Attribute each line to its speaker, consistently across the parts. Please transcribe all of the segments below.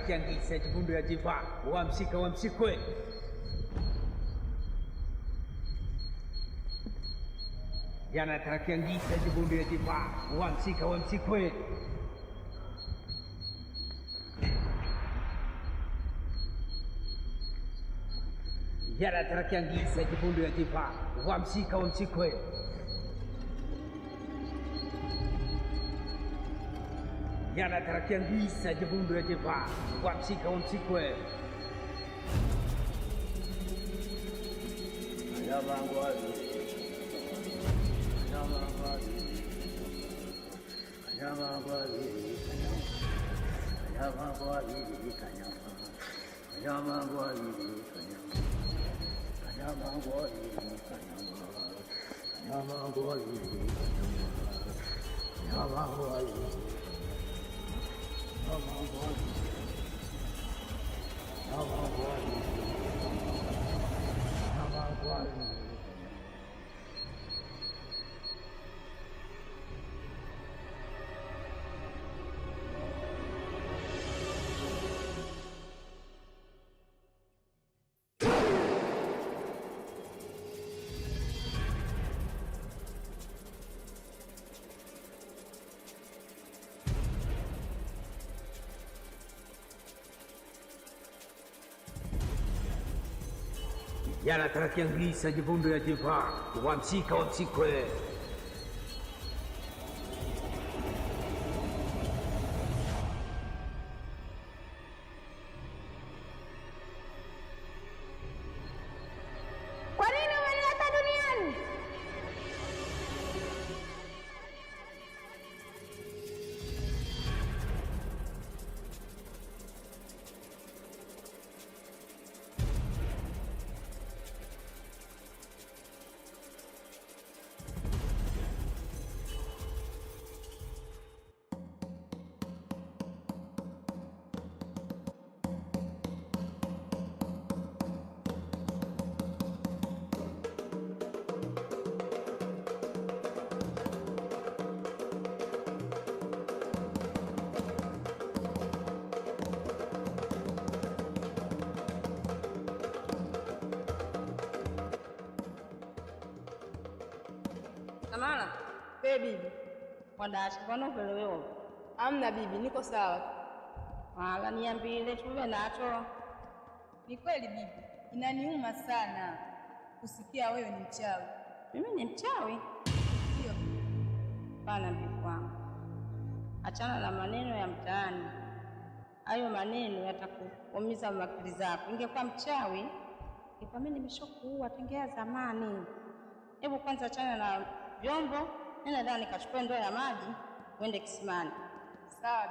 Speaker 1: tarakiangisa chivundo ya jiva wamsika wamsikwe yana tarakiangisa chivundo ya jiva wamsika wamsikwe yana tarakiangisa chivundo ya jiva wamsika wamsikwe yana tarakiangisa chivundo ya jiva wamsika wamsikwe yana tarakiangisa chivundo ya jiva wamsika wamsikwe
Speaker 2: Amala, bibi. Wadashi kono velewe.
Speaker 3: Amna bibi, niko sawa.
Speaker 2: Wala niambie tuwe nacho.
Speaker 3: Ni kweli bibi, inaniuma sana kusikia wewe ni mchawi.
Speaker 2: Mimi ni mchawi?
Speaker 3: Ndio.
Speaker 2: Bana bibi wangu. Achana na maneno ya mtaani. Hayo maneno yatakuumiza akili zako. Ingekuwa mchawi, ingekuwa mimi nimeshakuua tengea zamani. Hebu kwanza achana na vyombo, nenda ndani kachukue ndoo ya maji, uende kisimani.
Speaker 3: Sawa.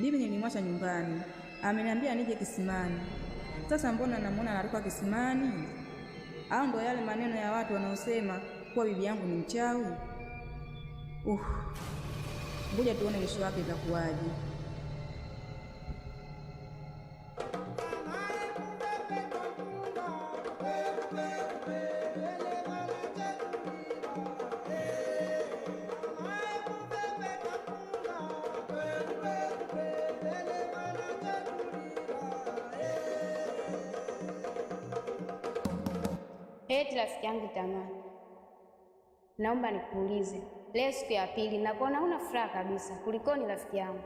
Speaker 4: Bibi nilimwacha nyumbani, ameniambia nije kisimani. Sasa mbona namuona anatoka kisimani? Au ndo yale maneno ya watu wanaosema kuwa bibi yangu ni mchawi? Ngoja tuone kesho yake itakuwaje.
Speaker 5: Eti rafiki yangu Tamani, naomba nikuulize, leo siku ya pili nakuona una furaha kabisa, kulikoni rafiki yangu?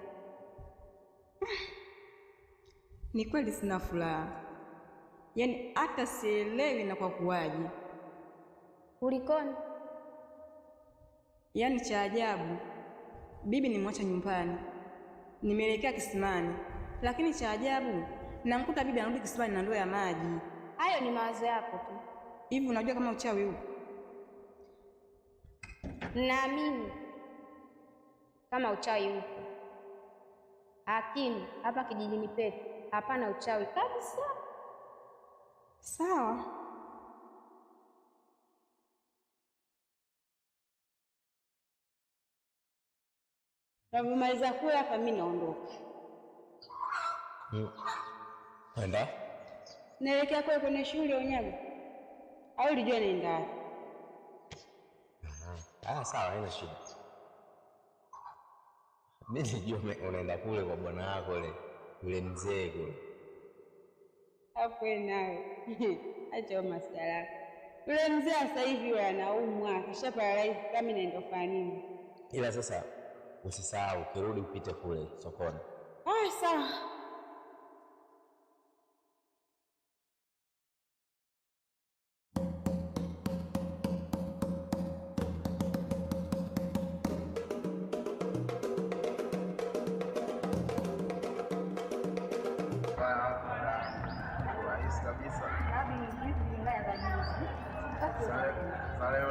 Speaker 4: Ni kweli sina furaha, yaani hata sielewi na kwa kuwaje.
Speaker 5: Kulikoni?
Speaker 4: Yaani cha ajabu, bibi nimwacha nyumbani, nimeelekea kisimani, lakini cha ajabu namkuta bibi anarudi kisimani na ndoo ya maji.
Speaker 5: Hayo ni mawazo yako tu.
Speaker 4: Hivi unajua kama uchawi huu?
Speaker 5: Naamini kama uchawi upo, lakini hapa kijijini petu hapana uchawi kabisa.
Speaker 4: Sawa.
Speaker 2: Tunapomaliza kula hapa mimi naondoka.
Speaker 6: Kwenda?
Speaker 2: Naelekea kwenye shule Onyago. Au ulijua naenda wapi?
Speaker 6: Sawa, haina shida. Mimi nilijua unaenda kule kwa bwana wako yule mzee kule.
Speaker 2: Hapo nawe. Acha masuala. Yule mzee sasa hivi yeye anaumwa, kishaparalyze kama naenda kufanya nini?
Speaker 6: Ila sasa usisahau ukirudi upite kule sokoni.
Speaker 2: Sawa.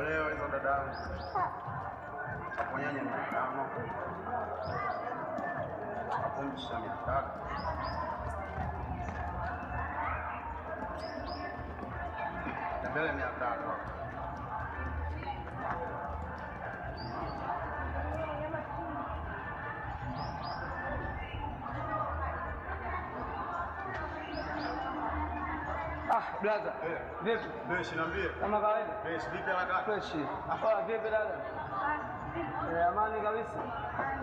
Speaker 7: Leo hizo dadangu hapo nyanya 500 hapo msha 300 mbele 300.
Speaker 1: Blaza. Vipi?
Speaker 7: Fresh niambie.
Speaker 1: Kama kawaida?
Speaker 7: Fresh vipi haraka?
Speaker 1: Fresh. Vipi dada? Amani kabisa.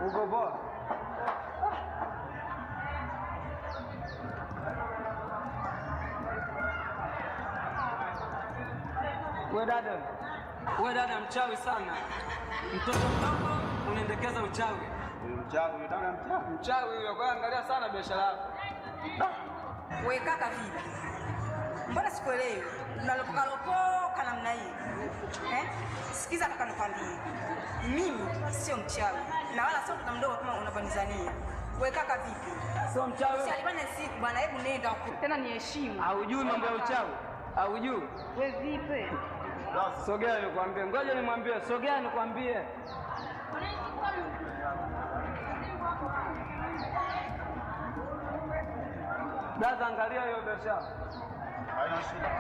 Speaker 1: Uko poa?
Speaker 8: We dada mchawi sana. Mtoto mdogo unaendekeza uchawi.
Speaker 7: Mchawi dada mchawi.
Speaker 8: Mchawi huyo, kwa angalia sana biashara yako.
Speaker 4: We kaka vipi? Mbona sikuelewi? Unalopoka namna hii. Sikiza kaka nikwambie. Mimi sio mchawi na wala sio mtoto mdogo kama unapanizania. We kaka vipi?
Speaker 8: Sio mchawi.
Speaker 4: Si alibana siku bwana, hebu nenda tena ni heshima.
Speaker 8: Haujui mambo ya uchawi? Haujui?
Speaker 2: We vipi?
Speaker 8: Sogea nikwambie. Ngoja nimwambie, sogea nikwambie. Dada angalia hiyo biashara.
Speaker 7: Haina shida.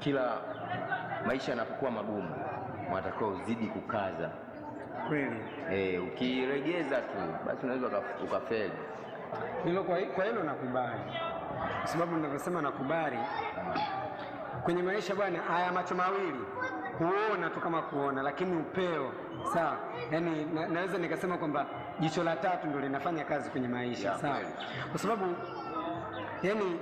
Speaker 6: kila maisha yanapokuwa magumu unatakiwa uzidi kukaza.
Speaker 9: Kweli.
Speaker 6: Ukiregeza tu basi unaweza ukafeli.
Speaker 9: Hilo kwa hilo nakubali. Kwa sababu ninavyosema nakubali. Kwenye maisha bwana, haya macho mawili huona tu kama kuona, lakini upeo sawa. Yaani naweza nikasema kwamba jicho la tatu ndio linafanya kazi kwenye maisha, sawa. Kwa sababu yaani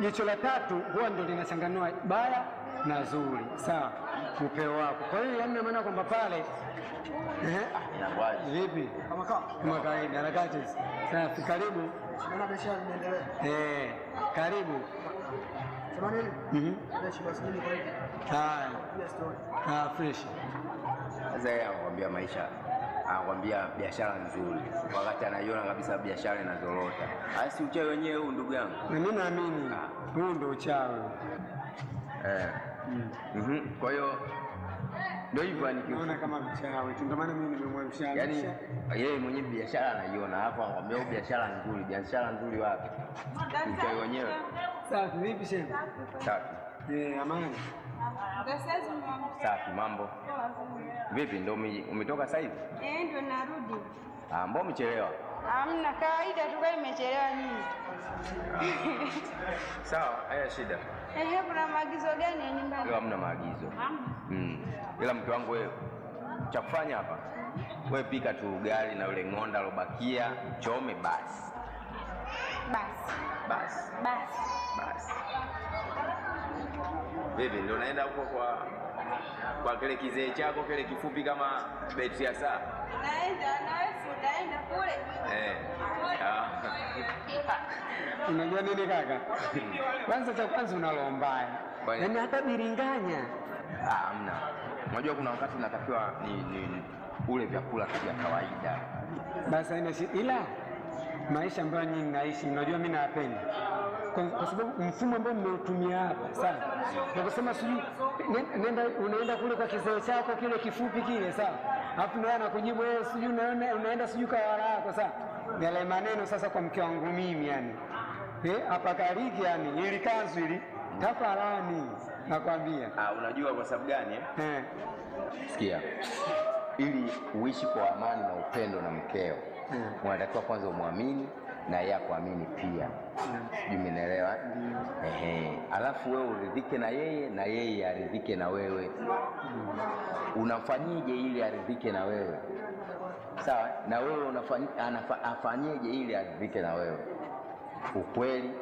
Speaker 9: jicho la tatu huwa ndio linachanganua baya na zuri, sawa, upeo wako. Kwa hiyo yaani maana kwamba pale vipi kama kawaida harakati safi. Karibu
Speaker 1: Naona biashara inaendelea.
Speaker 9: Karibu.
Speaker 1: Sema nini? Fresh basi nini kwa hiyo?
Speaker 9: Fresh.
Speaker 6: Sasa yeye anakuambia maisha, anakuambia biashara nzuri, wakati anaiona kabisa biashara inazorota. Asi uchawi wenyewe huu, ndugu yangu.
Speaker 9: Na mimi naamini huu ndio uchawi.
Speaker 6: Kwa hiyo ndio hivyo
Speaker 9: nikiona kama mchawi. Ndio maana mimi nimemwamsha.
Speaker 6: Yaani yeye mwenyewe biashara anaiona, hapo anakuambia biashara nzuri. Biashara nzuri wapi? Uchawi wenyewe.
Speaker 9: Safi, vipi shehe?
Speaker 6: Safi.
Speaker 9: Amani.
Speaker 6: Safi, mambo. Vipi, ndio umetoka sasa hivi?
Speaker 5: Ndio narudi.
Speaker 6: Mbona umechelewa?
Speaker 5: Hamna, kawaida tu, kwa nimechelewa nini?
Speaker 6: Sawa, haya shida.
Speaker 5: Kuna maagizo gani ya nyumbani?
Speaker 6: Leo hamna maagizo. Ila mtu wangu wewe, cha kufanya hapa, wewe pika tu ugali na ule ng'onda alobakia, chome basi. Basi. Vipi, ndio naenda huko kwa kile kizee chako kile kifupi kama betri ya saa?
Speaker 5: Naenda na wewe utaenda kule.
Speaker 9: Unajua nini kaka? Kwanza cha kwanza unalombaya. Yaani hata biringanya.
Speaker 6: Hamna. Unajua kuna wakati unatakiwa ni ule vyakula vya kawaida.
Speaker 9: Basi haina shida, ila maisha ambayo nyinyi naishi, unajua mimi napenda. Kwa sababu mfumo ambao mmeutumia hapa, sawa? Kwa kusema sijui unaenda kule kwa kizee chako kile kifupi kile, sawa? Alafu ndio anakujibu wewe sijui unaenda sijui kwa wala yako, sawa? Yale maneno sasa kwa mke wangu mimi yani. Hapa kariki yani ili kanzu ili tafalani nakwambia.
Speaker 6: Unajua kwa sababu gani Sikia. Ili uishi kwa amani na upendo na mkeo, unatakiwa kwanza umwamini na yeye akuamini pia. Umenielewa? Alafu wewe uridhike na yeye aridhike na wewe. Unafanyije ili aridhike na wewe? Sawa? Na wewe afanyeje ili aridhike na wewe? Ukweli,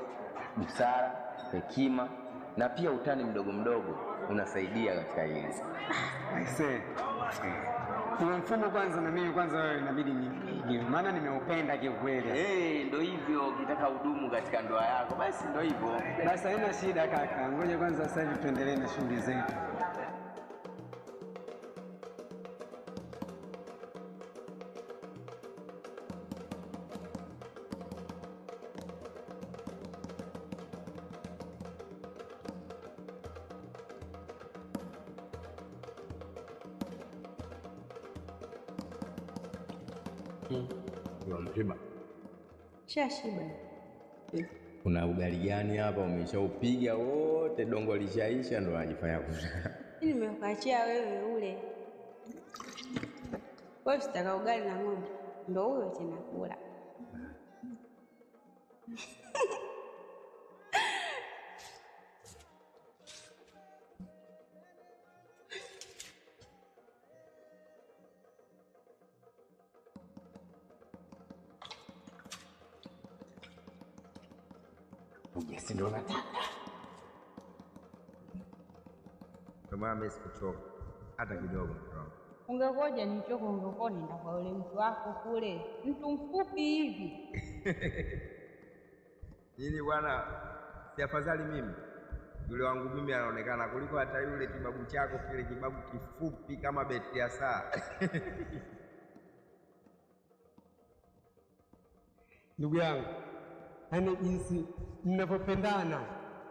Speaker 6: busara, hekima na pia utani mdogo mdogo unasaidia katika hili.
Speaker 9: Aisee. Kwa mfumo kwanza na mimi kwanza wewe inabidi nipige. Maana nimeupenda kiukweli.
Speaker 6: Ndio hivyo, ukitaka hudumu katika ndoa yako basi ndio hivyo.
Speaker 9: Basi haina shida kaka. Ngoja kwanza sasa hivi tuendelee na shughuli zetu.
Speaker 6: Mshiba.
Speaker 5: Shashiba.
Speaker 6: Kuna ugali gani hapa umeshaupiga wote, dongo lishaisha ndo unajifanya kuzaa.
Speaker 5: Nimekuachia wewe ule. Wewe sitaka ugali na ng'ombe. Ndio huyo tena kula.
Speaker 6: Yes, ndio nataka. Kama mimi sikuchoka hata kidogo.
Speaker 3: Ungekoja nichoke, ungekuwa nenda kwa yule mtu wako kule, mtu mfupi hivi.
Speaker 6: Nini bwana, si afadhali mimi yule wangu mimi anaonekana kuliko hata yule kibabu chako kile kibabu kifupi kama betri ya saa.
Speaker 9: Ndugu yangu, yaani jinsi mnavyopendana,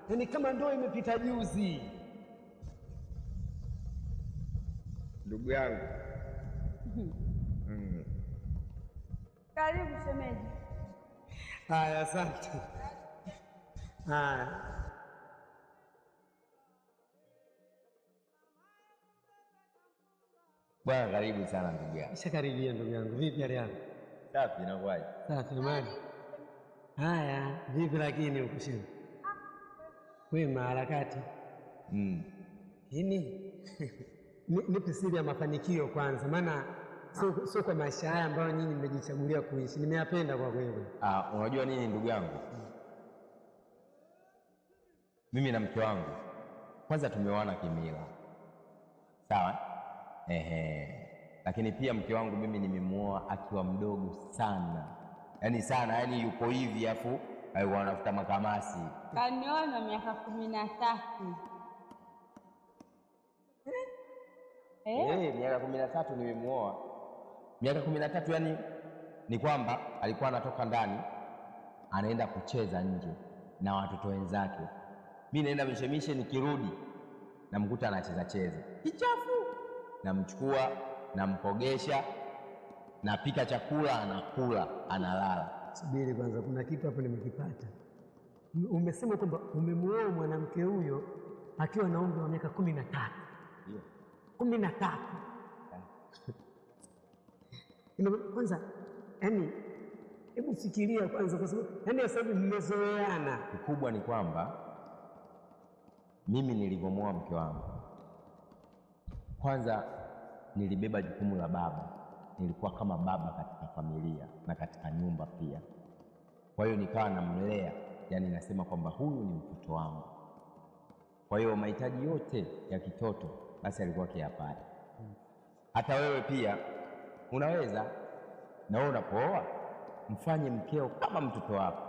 Speaker 9: yaani kama ndoa imepita juzi.
Speaker 6: Ndugu yangu.
Speaker 5: Karibu shemeji.
Speaker 9: Haya, asante. Haya.
Speaker 6: Bwana karibu sana ndugu yangu.
Speaker 9: Nishakaribia ndugu yangu. Vipi hali yako?
Speaker 6: Safi, inakuwaje?
Speaker 9: Safi amani. Haya, vipi lakini huko chini? Wema harakati. Nini? Nipe siri ya mafanikio kwanza, maana sio kwa maisha haya ambayo nyinyi mmejichagulia kuishi. Nimeyapenda kwa kweli.
Speaker 6: Unajua nini ndugu yangu? Mimi na mke wangu kwanza tumeoana kimila. Sawa? Lakini pia mke wangu mimi nimemuoa akiwa mdogo sana. Yaani sana, yaani yuko hivi afu alikuwa anafuta makamasi.
Speaker 3: Kanioa na miaka 13.
Speaker 6: Miaka 13 nimemuoa. Miaka 13 yani ni kwamba alikuwa anatoka ndani anaenda kucheza nje na watoto wenzake. Mimi naenda mishemishe, nikirudi namkuta anacheza cheza. Kichafu. Namchukua, nampogesha, napika chakula, anakula, analala.
Speaker 9: Subiri kwanza, kuna kitu hapo nimekipata. Umesema kwamba umemuoa mwanamke huyo akiwa na umri wa miaka 13.
Speaker 6: Ndio.
Speaker 9: 13. Kwanza, yani hebu fikiria kwanza, kwa sababu yani sasa mmezoeana.
Speaker 6: Kikubwa ni kwamba mimi nilivyomuoa mke wangu, kwanza nilibeba jukumu la baba. Nilikuwa kama baba katika familia na katika nyumba pia. Kwa hiyo nikawa namlea, yani nasema kwamba huyu ni mtoto wangu. Kwa hiyo mahitaji yote ya kitoto basi alikuwa akiyapata. Hata wewe pia unaweza, na wewe unapooa mfanye mkeo kama mtoto wako.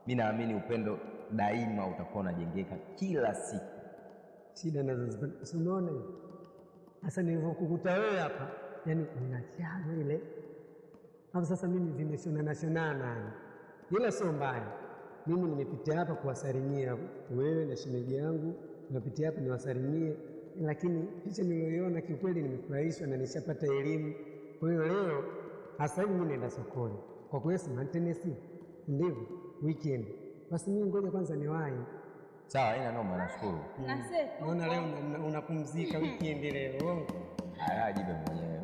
Speaker 6: Mimi naamini upendo daima utakuwa unajengeka kila siku.
Speaker 9: Shida nazozipata, unaona sasa nilivyokukuta wewe hapa, yani unachana ile hapo. Sasa mimi vimeshonana, ila sio mbaya. Mimi nimepitia hapa kuwasalimia wewe na shemeji yangu, nimepitia hapa niwasalimie, lakini picha niliyoiona kiukweli nimefurahishwa na nishapata elimu. Kwa hiyo leo hasa hivi mimi naenda sokoni kwa kuweza maintenance, ndivyo weekend. Basi mimi ngoja kwanza niwahi.
Speaker 6: Sawa, ina noma, nashukuru.
Speaker 9: Naona leo unapumzika weekend leo.
Speaker 6: Jibe mwenyewe.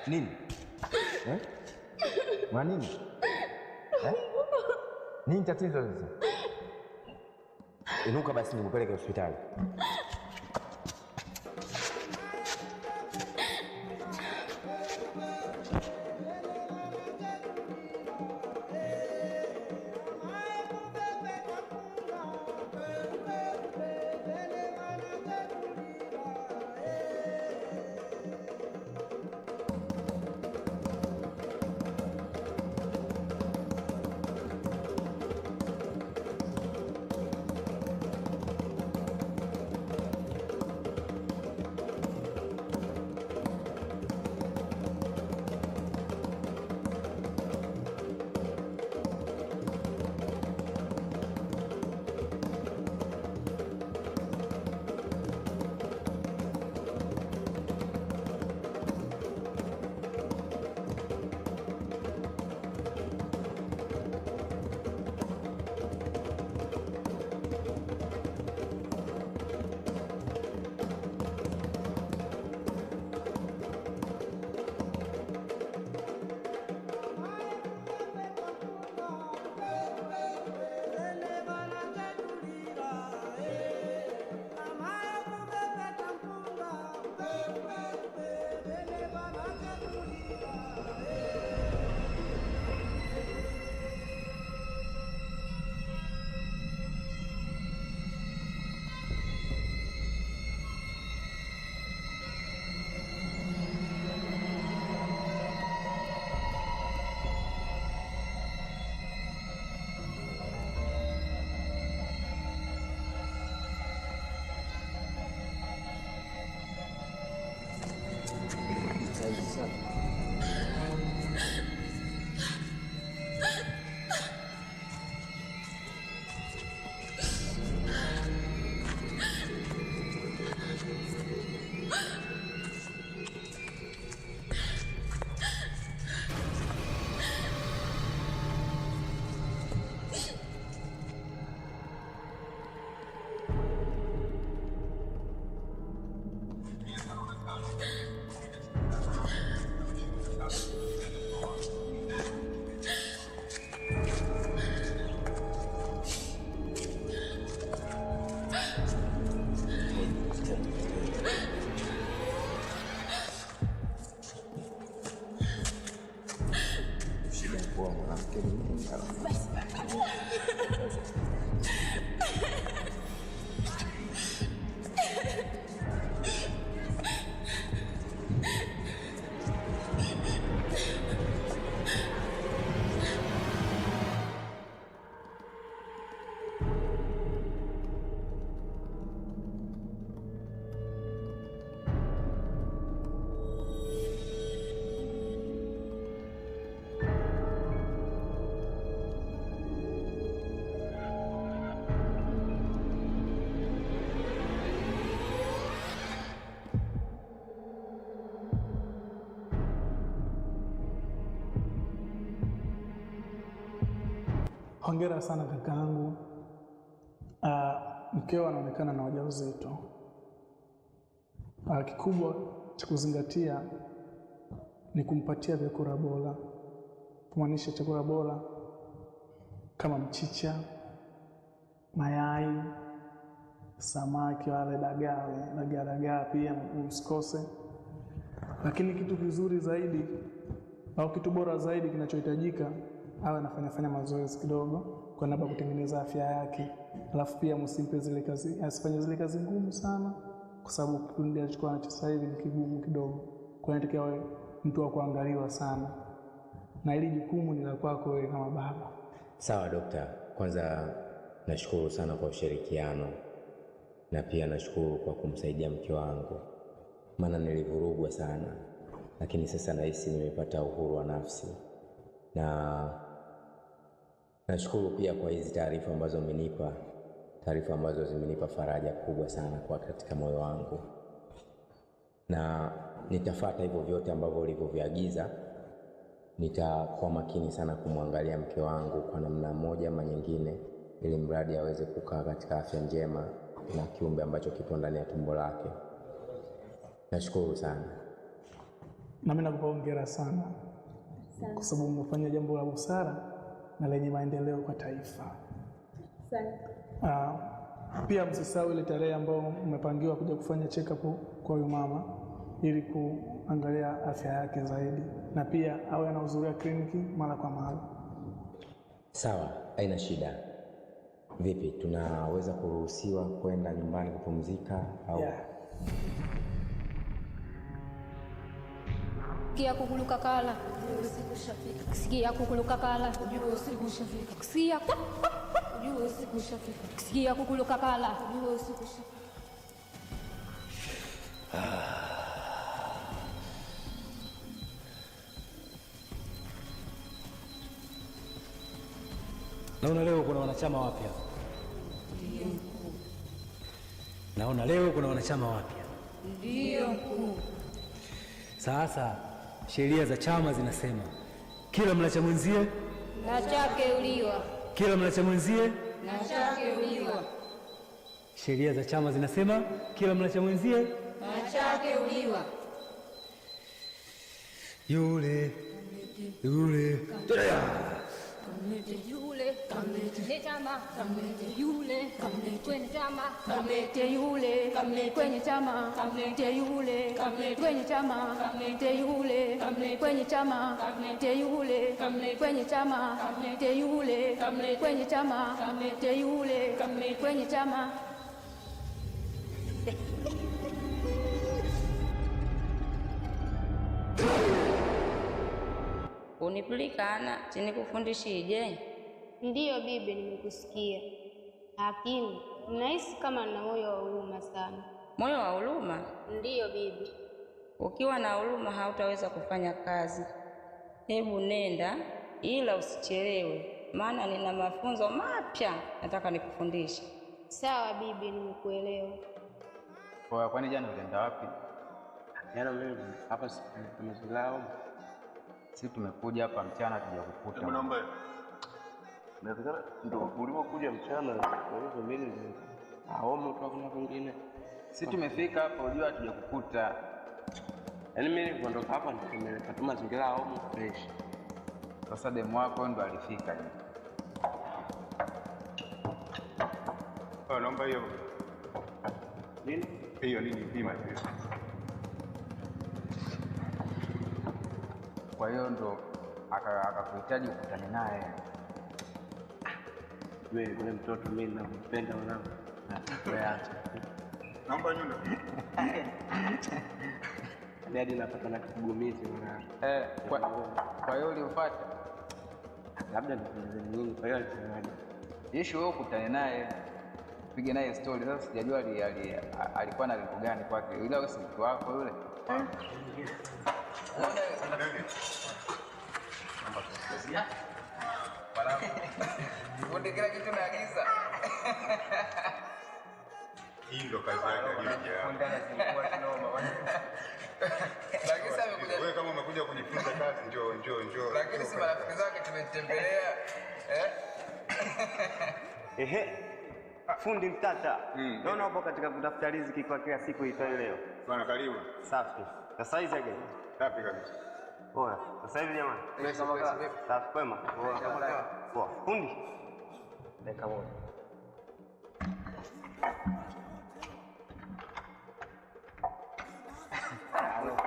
Speaker 6: Nini? Nini? Nini tatizo sasa? Inuka basi nikupeleke hospitali.
Speaker 10: Hongera sana kakaangu. Mkeo anaonekana na ujauzito. Kikubwa cha kuzingatia ni kumpatia vyakula bora, kumaanisha chakula bora kama mchicha, mayai, samaki, wale dagaa pia msikose. Lakini kitu kizuri zaidi au kitu bora zaidi kinachohitajika awe anafanya mazoezi kidogo kwa sababu kutengeneza afya yake. Alafu pia msimpe zile kazi, asifanye zile kazi ngumu sana kwa sababu kipindi alichokuwa sasa hivi ni kigumu kidogo. Kwa hiyo inatakiwa awe mtu wa kuangaliwa sana. Na hili jukumu ni la kwako wewe kama baba.
Speaker 6: Sawa dokta. Kwanza nashukuru sana kwa ushirikiano na pia nashukuru kwa kumsaidia mke wangu. Maana nilivurugwa sana. Lakini sasa nahisi nimepata uhuru wa nafsi. Na nashukuru pia kwa hizi taarifa ambazo umenipa, taarifa ambazo zimenipa faraja kubwa sana kwa katika moyo wangu. Na nitafuata hivyo vyote ambavyo ulivyoviagiza. Nitakuwa makini sana kumwangalia mke wangu kwa namna moja ama nyingine, ili mradi aweze kukaa katika afya njema na kiumbe ambacho kipo ndani ya tumbo lake. Nashukuru sana.
Speaker 10: Na mimi nakupa hongera sana. Kwa sababu umefanya jambo la busara na lenye maendeleo kwa taifa. Sana. Pia msisahau ile tarehe ambayo mmepangiwa kuja kufanya check up kwa huyu mama ili kuangalia afya yake zaidi, na pia awe anahudhuria kliniki mara kwa mara.
Speaker 6: Sawa, haina shida. Vipi, tunaweza kuruhusiwa kwenda nyumbani kupumzika au?
Speaker 10: Yeah.
Speaker 11: Sikia kukuluka kala. Sikia kukuluka kala. Sikia sikia kukuluka kala.
Speaker 12: Naona leo kuna wanachama wapya. Naona leo kuna wanachama wapya.
Speaker 11: Ndio mkuu.
Speaker 12: Sasa sheria za chama zinasema kila mlacha mwenzie
Speaker 11: na chake uliwa.
Speaker 12: Kila mlacha mwenzie
Speaker 11: na chake uliwa.
Speaker 12: Sheria za chama zinasema kila mlacha mwenzie
Speaker 11: na chake uliwa.
Speaker 12: Yule
Speaker 11: Kamete chama, yule kwenye chama, kamete yule kwenye chama, kamete yule kwenye chama, kamete yule kwenye chama, kamete yule kwenye chama, kamete yule kwenye chama, kamete yule kwenye chama.
Speaker 2: Unipulikana chini kufundishije?
Speaker 5: Ndiyo bibi, nimekusikia. Lakini nahisi kama nina moyo wa huruma sana.
Speaker 2: Moyo wa huruma?
Speaker 5: Ndiyo bibi.
Speaker 2: Ukiwa na huruma hautaweza kufanya kazi. Hebu nenda, ila usichelewe, maana nina mafunzo mapya nataka nikufundishe.
Speaker 5: Sawa bibi, nimekuelewa.
Speaker 7: Kwa kwani jana ulienda wapi? Jana mimi hapa tumezilao. Sisi tumekuja hapa mchana tujakukuta.
Speaker 13: Hebu naomba. Naweza ndio ulipokuja mchana kwa hivyo mimi aome kwa kuna kwingine.
Speaker 7: Sisi tumefika hapa unajua tujakukuta.
Speaker 14: Yaani mimi nilipoondoka hapa nimepata mazingira au fresh.
Speaker 7: Sasa demu wako ndo alifika hivi.
Speaker 15: Naomba hiyo.
Speaker 14: Nini?
Speaker 15: Hiyo nini pima hiyo.
Speaker 7: Kwa hiyo ndo akakuhitaji ukutane naye.
Speaker 14: Wewe kuna mtoto mimi ninampenda mwanangu. Wewe acha.
Speaker 15: Naomba nyundo.
Speaker 14: Hadi napata na kigumizi mwanangu.
Speaker 7: Kwa hiyo ulifuata?
Speaker 14: Labda nikueleze nini kwa hiyo alisemaje?
Speaker 7: Yeshi wewe ukutane naye. Pige naye story. Sasa sijajua alikuwa na lengo gani kwake. Ila wewe si mtu wako yule. Kunde kila kitu naagiza.
Speaker 15: Hii ndo kazi yake aliyoja.
Speaker 7: Lakini sasa amekuja.
Speaker 15: Wewe kama umekuja kujifunza kazi njoo.
Speaker 7: Lakini si marafiki zake tumetembelea.
Speaker 14: Ehe. Fundi mtata. Naona upo katika kutafuta riziki kwa kila siku itwayo leo.
Speaker 15: Bwana karibu.
Speaker 14: Safi. Sasa hizi again.
Speaker 15: Safi kabisa.
Speaker 14: Poa. Sasa hivi jamani. Safi kwema. Poa. Fundi. Dakika moja.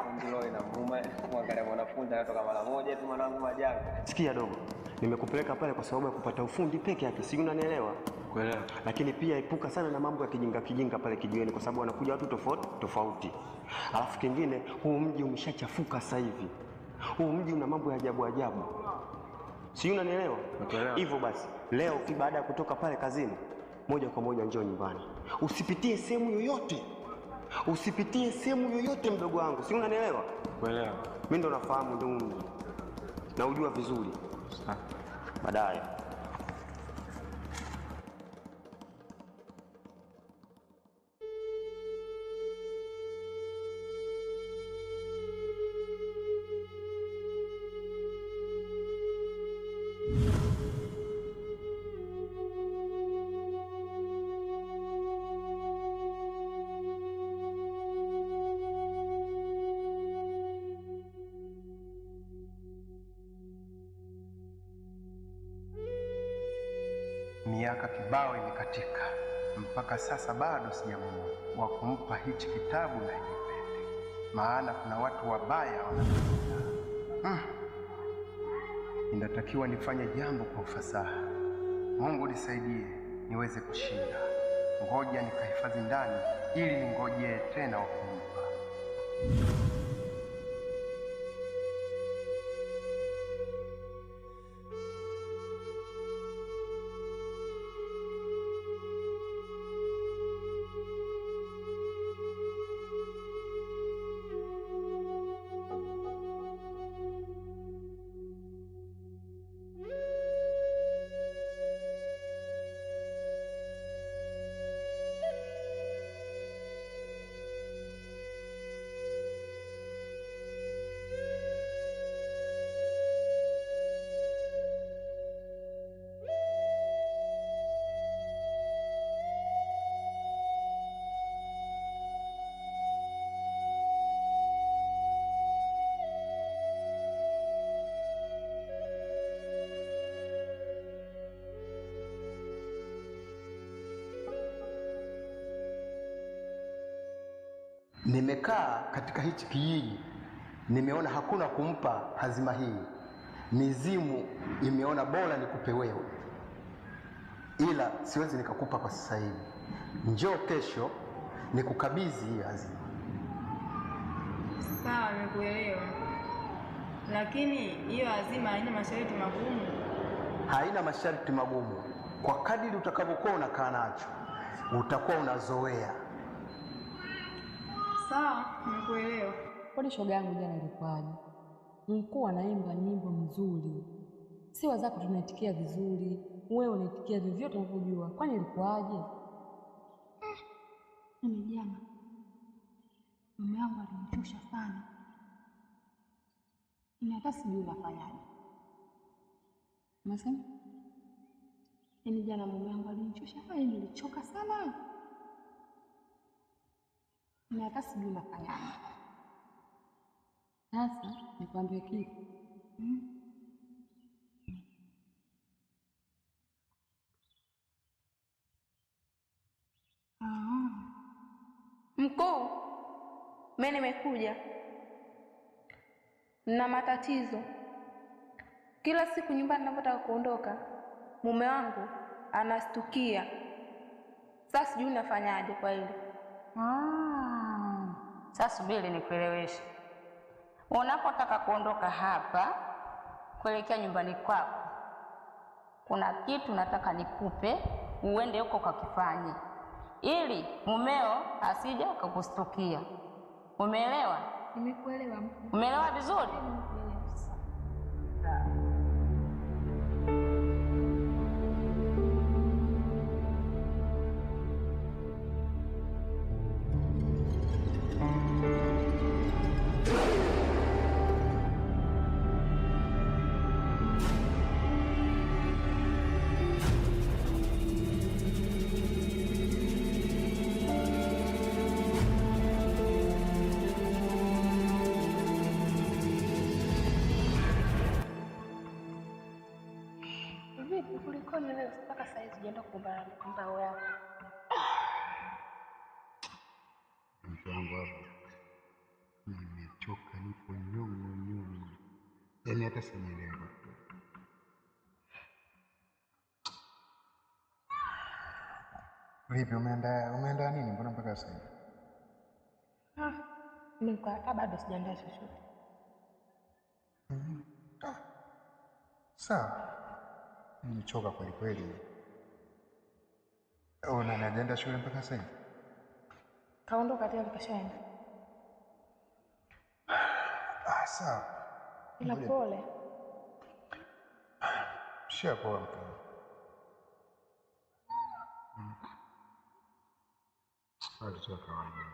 Speaker 16: Fundi ina muuma mwangalia mwanafunzi anatoka mara moja tu mwanangu majanga.
Speaker 14: Sikia dogo. Nimekupeleka pale kwa sababu ya kupata ufundi peke yake. Si unanielewa?
Speaker 16: Kuelewa.
Speaker 14: Lakini pia epuka sana na mambo ya kijinga pale kijiweni kwa sababu wanakuja watu tofauti. Alafu kingine, huu mji umeshachafuka sasa hivi. Huu mji una mambo ya ajabu. Si unanielewa? Hivyo basi, leo baada ya kutoka pale kazini, moja kwa moja njoo nyumbani. Usipitie sehemu yoyote mdogo wangu. Si unanielewa?
Speaker 16: Kuelewa.
Speaker 14: Mimi ndo nafahamu ndio mji. Na ujua vizuri. Baadaye.
Speaker 17: Miaka kibao imekatika, mpaka sasa bado sijamuona wa kumpa hichi kitabu na nipende, maana kuna watu wabaya wanapenda. Inatakiwa nifanye jambo kwa ufasaha. Mungu nisaidie niweze kushinda. Ngoja nikahifadhi ndani ili ningojee tena wa kumpa.
Speaker 18: Nimekaa katika hichi kijiji, nimeona hakuna kumpa hazima hii. Mizimu imeona bora nikupe wewe, ila siwezi nikakupa kwa sasa hivi. Njoo kesho nikukabidhi hii hazima.
Speaker 4: Sawa, nimekuelewa, lakini hiyo hazima haina masharti magumu.
Speaker 18: Haina masharti magumu. Kwa kadiri utakavyokuwa unakaa nacho, utakuwa unazoea.
Speaker 4: Sawa, nimekuelewa.
Speaker 19: Kwani shoga yangu jana ilikuwaje? Mkuu anaimba nyimbo nzuri, siwa zako tunaitikia vizuri, wewe unaitikia vyovyote unavyojua. Kwani ilikuwaje?
Speaker 11: Mimi jana mume wangu alinichosha sana, ni hata sijui nafanyaje.
Speaker 19: Unasema?
Speaker 11: Yaani jana mume wangu alinichosha sana, nilichoka sana, ni hata sijui nafanyaje.
Speaker 19: Sasa nikwambie kitu.
Speaker 20: Mkuu, mimi nimekuja na matatizo. Kila siku nyumbani ninapotaka kuondoka, mume wangu anastukia. Sasa sijui nafanyaje kwa hili.
Speaker 2: Sasa subiri nikueleweshe. Unapotaka kuondoka hapa kuelekea nyumbani kwako, kuna kitu nataka nikupe uende huko kakifanye, ili mumeo asije akakustukia. Umeelewa?
Speaker 20: Nimekuelewa mkuu.
Speaker 2: Umeelewa vizuri?
Speaker 20: Vipi kulikoni leo mpaka saa hizi hujaenda kuomba mbao yako?
Speaker 17: Mke wangu hapa nimechoka, nipo nyongo, yaani hata sijielewi. Vipi, umeandaa nini? Mbona mpaka sasa hivi?
Speaker 20: Mimi hata bado sijaandaa chochote.
Speaker 17: Sawa. Nimechoka kweli kweli. Una naenda shule mpaka sasa hivi?
Speaker 20: Kaondoka tena kashaenda.
Speaker 17: Sawa.
Speaker 20: Ila pole.
Speaker 17: Shapoa mke. Hadi tu kawaida.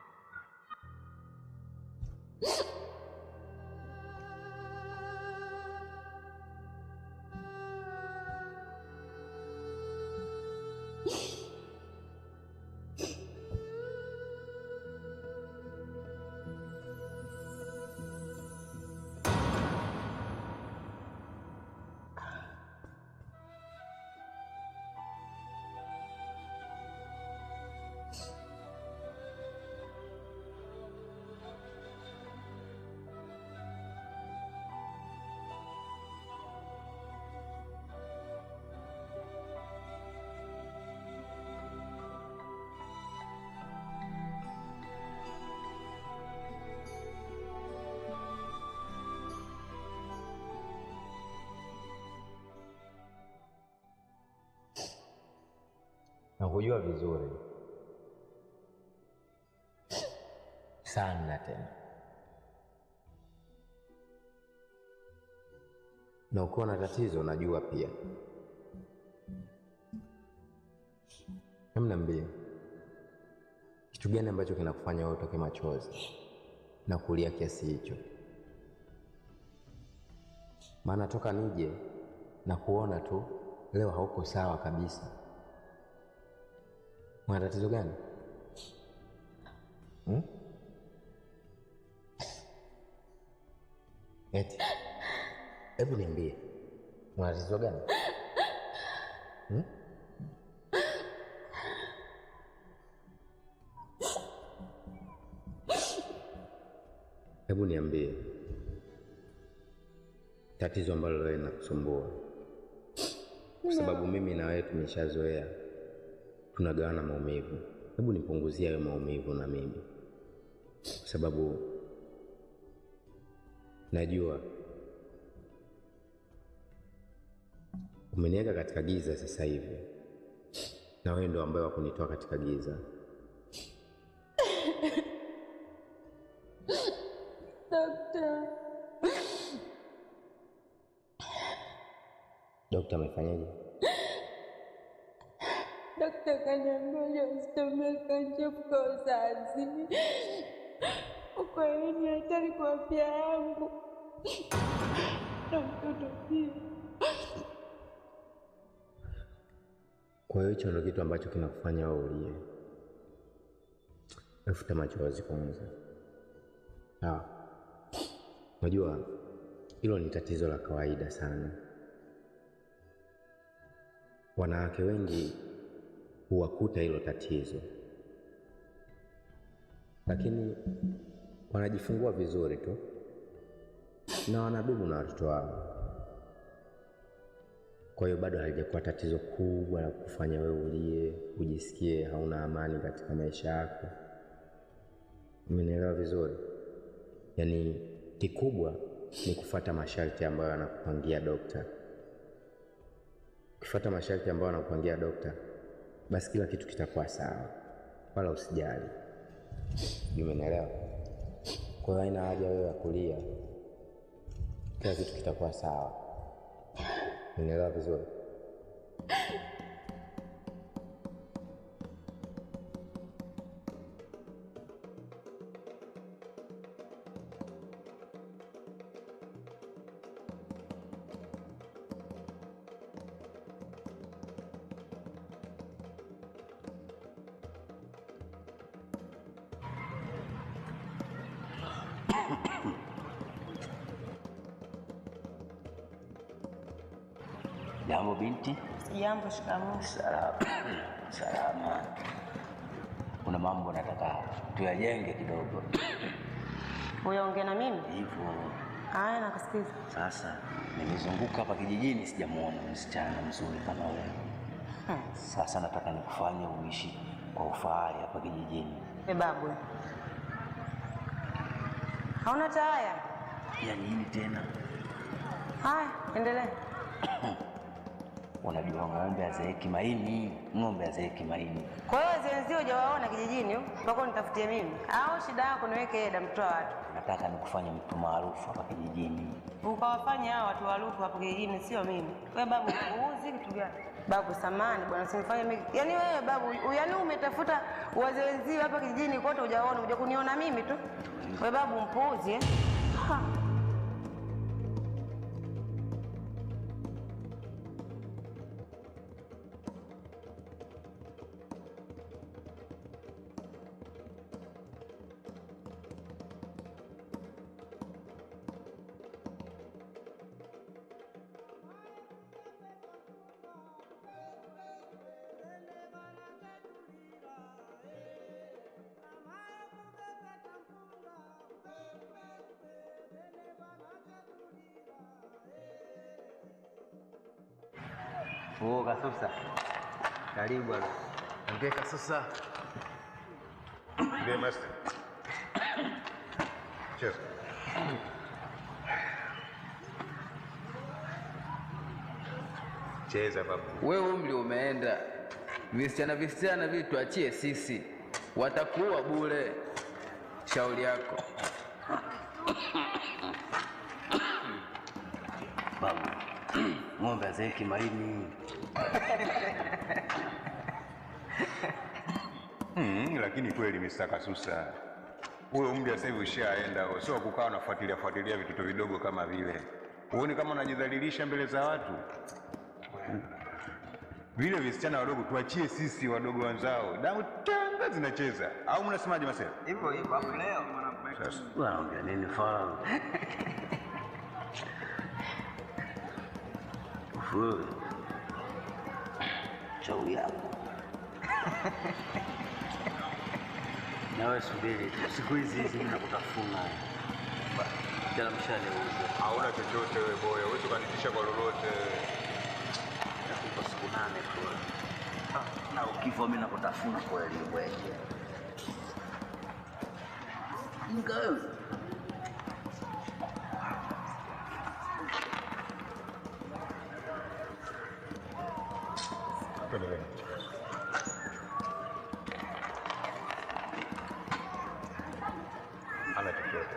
Speaker 6: Nakujua vizuri sana tena, na ukiwa na tatizo najua pia. Niambie, kitu gani ambacho kinakufanya wewe utoke machozi na kulia kiasi hicho? Maana toka nije na kuona tu leo hauko sawa kabisa. Una tatizo gani? Eti, hebu niambie, una tatizo gani? Hebu niambie tatizo ambalo wewe linakusumbua, kwa sababu mimi na wewe tumeshazoea tunagawana maumivu. Hebu nipunguzie hayo maumivu na mimi, kwa sababu najua umeniweka katika giza sasa hivi, na wewe ndo ambaye wakunitoa katika giza. Dokta amefanyaje?
Speaker 11: Dokta kaniambia usitomeka njofu kwa uzazi. Kwa hiyo ni hatari kwa afya yangu na mtoto pia.
Speaker 6: Kwa hiyo hicho ndio kitu ambacho kinakufanya wewe ulie. Nafuta machozi kwanza. Unajua hilo ni tatizo la kawaida sana. Wanawake wengi huwakuta hilo tatizo, lakini wanajifungua vizuri tu na wanadumu na watoto wao. Kwa hiyo bado halijakuwa tatizo kubwa la kufanya wewe ulie, ujisikie hauna amani katika maisha yako. Umenielewa vizuri? Yaani kikubwa ni kufuata masharti ambayo anakupangia dokta. Ukifuata masharti ambayo anakupangia dokta, basi kila kitu kitakuwa sawa. Wala usijali. Umenielewa? Kwa hiyo haina haja wewe ya kulia. Kila kitu kitakuwa sawa. Umenielewa vizuri?
Speaker 21: Jambo binti.
Speaker 2: Jambo. Shikamoo.
Speaker 21: Salama. Kuna mambo nataka tuyajenge kidogo.
Speaker 2: Uyaongea na mimi?
Speaker 21: Hivyo.
Speaker 2: Haya, nakusikiza.
Speaker 21: Sasa nimezunguka hapa kijijini, sijamuona msichana mzuri kama wewe. Sasa nataka nikufanye uishi kwa ufahari hapa kijijini.
Speaker 2: Babu, hauna taya?
Speaker 21: Ya nini tena?
Speaker 2: Haya, endelea.
Speaker 21: Unajua ng'ombe hazeeki maini, ng'ombe hazeeki maini.
Speaker 2: Kwa hiyo wenzio hujawaona kijijini mpaka nitafutie mimi? Au shida yako niweke eda mtoa watu?
Speaker 21: Nataka nikufanye mtu maarufu hapa kijijini.
Speaker 2: Ukawafanya hao watu maarufu hapa kijijini, sio mimi. Wewe babu, uuzi kitu gani? Babu samani bwana, usinifanye mimi. Yaani wewe babu, yaani umetafuta wazee wenzio hapa kijijini kote hujaona, unakuja kuniona mimi tu. Wewe babu mpuuzi Ha.
Speaker 21: Oh, Kasusa. Karibu bwana. Ongea Kasusa.
Speaker 15: Ndiye master. Cheers. Cheza babu.
Speaker 22: Wewe umri umeenda. Visichana vitu tuachie sisi. Watakuwa bure. Shauri yako.
Speaker 21: Babu. Ng'ombe hazeeki maini.
Speaker 15: Lakini kweli Mr. Kasusa, huyo umri sasa hivi ushaenda, sio kukaa unafuatilia vitu vidogo kama vile. Uone kama unajidhalilisha mbele za watu. Vile visichana wadogo tuachie sisi wadogo wenzao. Damu tanga zinacheza. Au mnasemaje Marcel?
Speaker 21: Hivyo hapo leo mwanangu. Sasa unaongea nini fahamu? Wewe. Shauri yako. Nawe subiri, siku hizi ninakutafuna. Jana mshale huko.
Speaker 15: Hauna chochote wewe boya, wewe tukanitisha kwa lolote.
Speaker 21: Nakupa siku 8 tu. Na ukifa mimi nakutafuna kweli wewe. Ngao.
Speaker 15: Ana chochote.